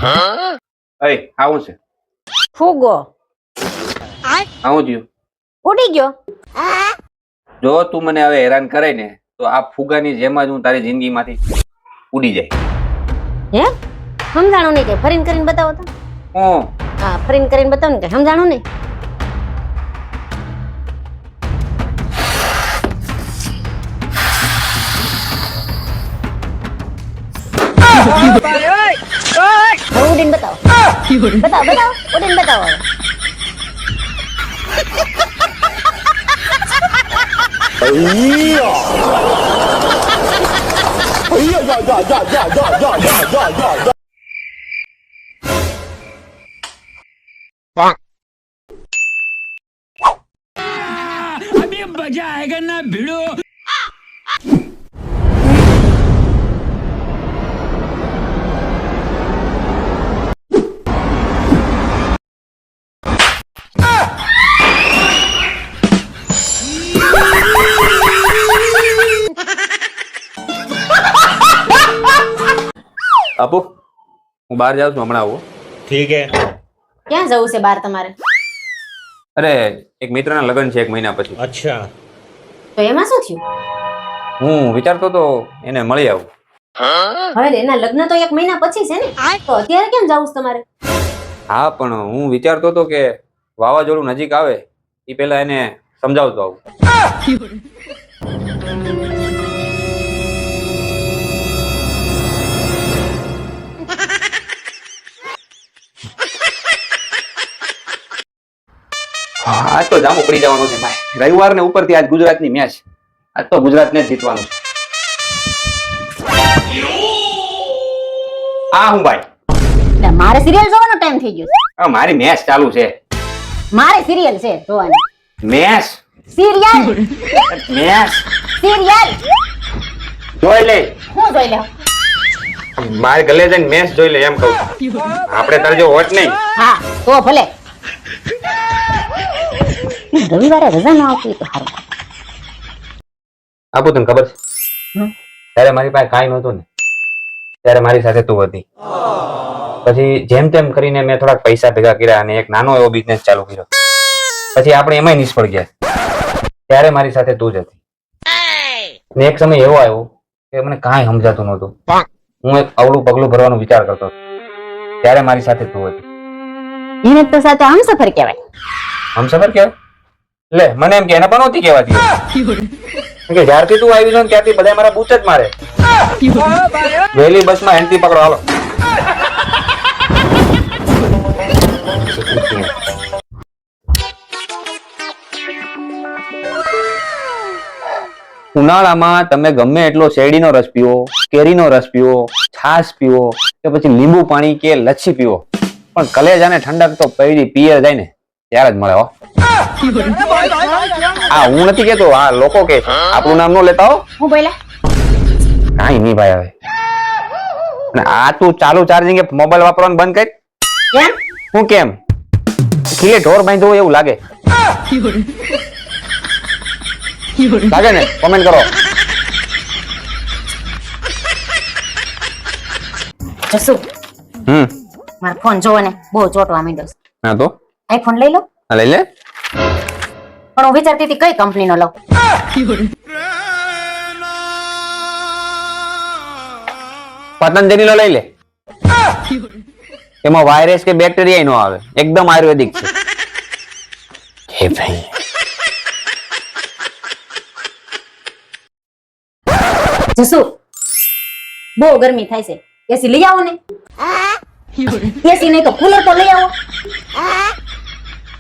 અય આવું છે ફૂગો આવું થયું ઉડી ગયો. જો તું મને હવે હેરાન કરે ને તો આ ફુગાની જેમ જ હું તારી જિંદગીમાંથી ઉડી જાય. હે સમજાણું નહીં કે ફરીને કરીને બતાવો તો. હું હા ફરીને કરીને બતાવો ને કે સમજાણું નહીં. હવે ઉડીને બતાવો. બતાવો બતાવો ઉડીને બતાવો હવે. अभी मजा आएगा ना भिड़ो. આપો હું બહાર જાઉં છું હમણાં આવું. ठीक है. ક્યાં જવું છે બહાર તમારે? અરે એક મિત્રના લગ્ન છે 1 મહિના પછી. अच्छा. તો એમાં શું થયું? હું વિચારતો તો એને મળી આવું. હવે એના લગ્ન તો 1 મહિના પછી છે ને, તો અત્યારે કેમ જવું છે તમારે? હા પણ હું વિચારતો હતો કે વાવાઝોડું નજીક આવે એ પહેલા એને સમજાવતો આવું. આજ તો જામો પડી જવાનો છે ભાઈ. રવિવાર ને ઉપરથી આજ ગુજરાતની મેચ. આજ તો ગુજરાતને જ જીતવાનું છે. આ હું ભાઈ એટલે મારે સિરિયલ જોવાનો ટાઈમ થઈ ગયો છે. આ મારી મેચ ચાલુ છે. મારે સિરિયલ છે જોવાની. મેચ સિરિયલ મેચ સિરિયલ જોઈ લે. હું જોઈ લઉં. મારે ગલે જઈને મેચ જોઈ લે એમ કહું. આપણે તારે જો હોટ નહીં. હા તો ભલે. રવિવારે રજા ન આવતી તો સારું. આપું તને ખબર છે ત્યારે મારી પાસે કાંઈ નહોતું ને ત્યારે મારી સાથે તું હતી. પછી જેમ તેમ કરીને મેં થોડાક પૈસા ભેગા કર્યા અને એક નાનો એવો બિઝનેસ ચાલુ કર્યો. પછી આપણે એમાંય નિષ્ફળ ગયા. ત્યારે મારી સાથે તું જ હતી. ને એક સમય એવો આવ્યો કે મને કાંઈ સમજાતું નહોતું. હું એક અવળું પગલું ભરવાનો વિચાર કરતો હતો. ત્યારે મારી સાથે તું હતી. એને તો સાથે આમ સફર કહેવાય. હમસફર કહેવાય? લે મને એમ કે એને પણ નહોતી કહેવાતી. કે જ્યારથી તું આવી છો ને ત્યારથી બધા મારા બૂચ જ મારે. વહેલી બસમાં એન્ટ્રી પકડો હાલો. ઉનાળામાં તમે ગમે એટલો શેરડીનો રસ પીવો, કેરીનો રસ પીવો, છાશ પીવો કે પછી લીંબુ પાણી કે લચ્છી પીવો, પણ કલેજાને ઠંડક તો પૈડી પિયર જાય ને ત્યારે જ મળે હો. આ હું નથી કેતો, આ લોકો કે છે. આપણું નામ નો લેતા હો. હું બોલ્યા? કાંઈ નહીં ભાઈ. હવે અને આ તું ચાલુ ચાર્જિંગ મોબાઈલ વાપરવાનું બંધ કર. કેમ? હું કેમ? ખીલે ઢોર બાંધો હોય એવું લાગે. લાગે ને? કોમેન્ટ કરો. જસુ હમ મારો ફોન જોવો ને બહુ ચોટવા માંડ્યો છે. હા તો આઈફોન લઈ લો. હા, લઈ લે. પણ હું વિચારતી હતી કઈ કંપનીનો લઉં. પતંજલિ નો લઈ લે. એમાં વાયરસ કે બેક્ટેરિયા નો આવે. એકદમ આયુર્વેદિક છે. હે ભાઈ જસુ બહુ ગરમી થાય છે, એસી લઈ આવો ને. એસી નહીં તો કુલર તો લઈ આવો.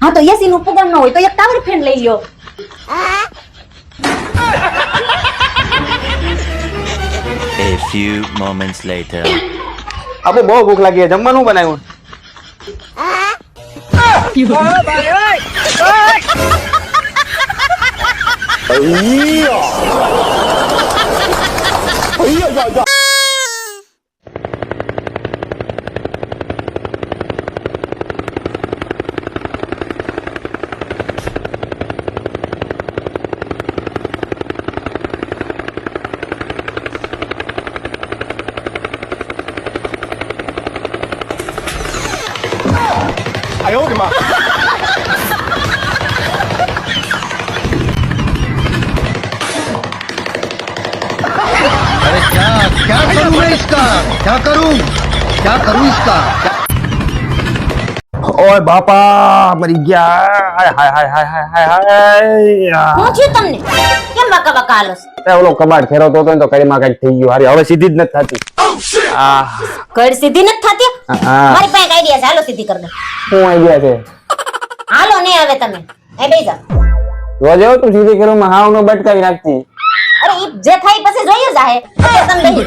હા તો એસી નું પગાર ન હોય તો એક ટાવર ફેન લઈ લ્યો. A few moments later. આપણે બહુ ભૂખ લાગી છે. જમવાનું બનાવ્યું? अरे क्या करूं मैं इसका क्या करूं इसका ઓય બાપા મરી ગયા હાય હાય હાય હાય હાય હાય શું થયું તમને કેમ બકા બકા હાલો છો? એ ઓલો કબાટ ફેરવતો હતો ને તો કડીમાં કઈક થઈ ગયું હારી હવે સીધી જ નથી થતી કડ સીધી નથી થતી હા. મારી પાસે આઈડિયા છે હાલો સીધી કરી દો શું આઈડિયા છે હાલો ને હવે તમે એ બેસી જાઓ રોજ તું સીધી કરું માં હાવ નો બટકાવી નાખતી અરે ઈ જે થાય પછી જોયું જાહે એટલે તમે બેસી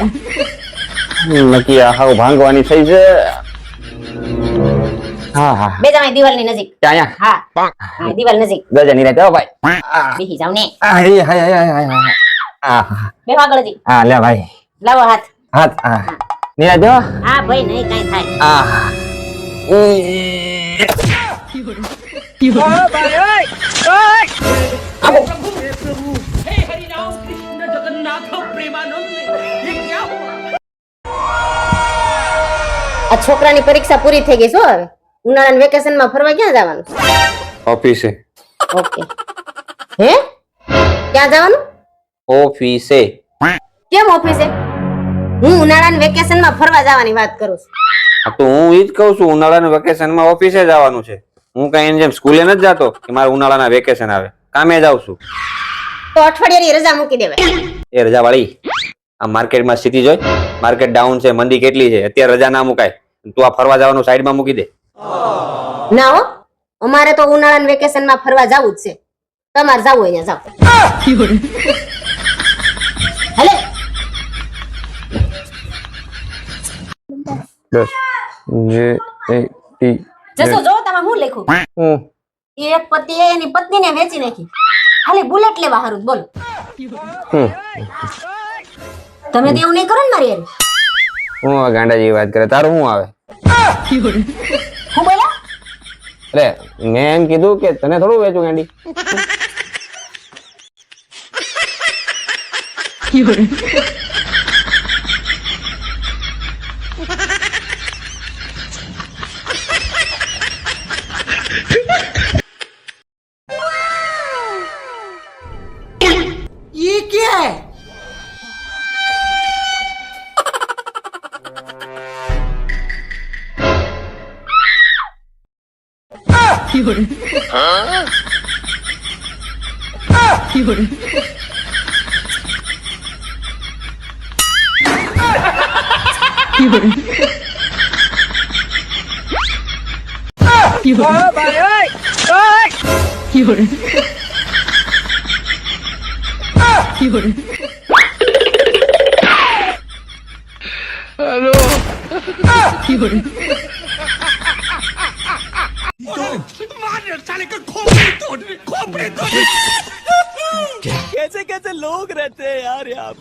જાઓ નક્કી આ હાવ ભાંગવાની થઈ છે હા હા બે જમાઈ દિવાલની નજીક ત્યાં હા હા દિવાલ નજીક ગજા ની રાતે ભાઈ બેસી જાવ ને હાય હાય હાય હાય હા બે આગળ જી હા લે ભાઈ લાવો હાથ હાથ હા નીરા જો હા ભાઈ નહીં કાઈ થાય આ हे हरिनाम कृष्ण जगन्नाथ प्रेमानंद ये क्या हुआ? આ છોકરાની પરીક્ષા પૂરી થઈ ગઈ શું હવે ઉનાળાના વેકેશન માં ફરવા ક્યાં જવાનું ઓફિસે ઓકે હે ક્યાં જવાનું ઓફિસે કેમ ઓફિસે હું ઉનાળાના વેકેશન માં ફરવા જવાની વાત કરું છું હા તો હું ઈ જ કહું છું ઉનાળાના વેકેશનમાં ઓફિસે જવાનું છે હું કઈ એની જેમ સ્કૂલે નથી જાતો કે મારે ઉનાળાના વેકેશન આવે કામે જાઉં છું તો અઠવાડિયાની રજા મૂકી દેવાય એ રજા વાળી આ માર્કેટમાં સ્થિતિ જોઈ માર્કેટ ડાઉન છે મંદી કેટલી છે અત્યારે રજા ના મુકાય તું આ ફરવા જવાનું સાઈડમાં મૂકી દે ના હો અમારે તો ઉનાળાના વેકેશન માં ફરવા જવું જ છે તમારે જવું હોય ત્યાં જાઓ હાલે બસ જે એ ટી જશો જો તમે હું લખ્યું હું એક પતિએ એની પત્નીને વેચી નાખી ખાલી બુલેટ લેવા હારું જ બોલો તમે તો એવું નહીં કરો ને મારી યાર હું આ ગાંડા જેવી વાત કરે તારું શું આવે હું બોલા અરે મેં એમ કીધું કે તને થોડું વેચું ગાંડી ये क्या है? मार साले का खोपड़ी तोड़ कैसे कैसे लोग रहते हैं यार यहाँ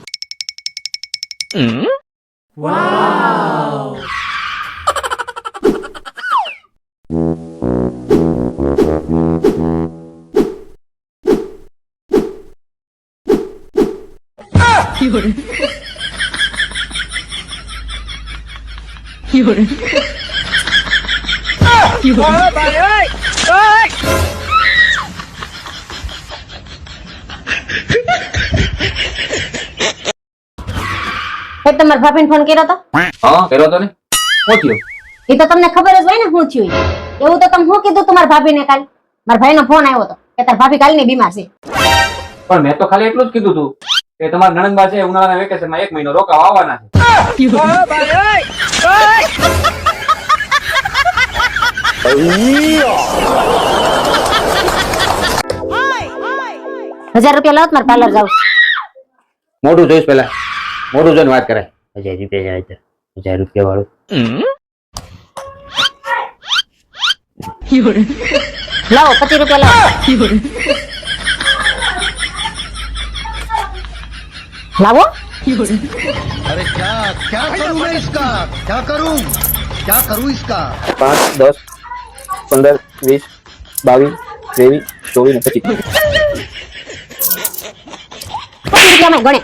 તમારા ભાભીને ફોન કર્યો તો હા કર્યો તો ને શું થયું એ તો તમને ખબર જ હોય ને શું થયું ઈ. એવું તો તમે શું કીધું તમારા ભાભીને કાલ મારા ભાઈનો ફોન આવ્યો હતો કે તાર ભાભી કાલની બીમાર છે પણ મેં તો ખાલી એટલું જ કીધું હતું કે તમારા નણંદબા છે ઉનાળાના વેકેશનમાં 1 મહિનો રોકાવા આવવાના છે 1000 રૂપિયા લાવ મારે પાર્લર જાવ મોઢું જોઈશ પેલા મોઢું જોઈને વાત કરાય 1000 રૂપિયા જાય તો 1000 રૂપિયા વાળું લાવો 25 રૂપિયા લાવો अरे क्या करूं मैं इसका क्या करूं इसका 5 10 15 20 22 23 24 50 25 રૂપિયામાં ગણે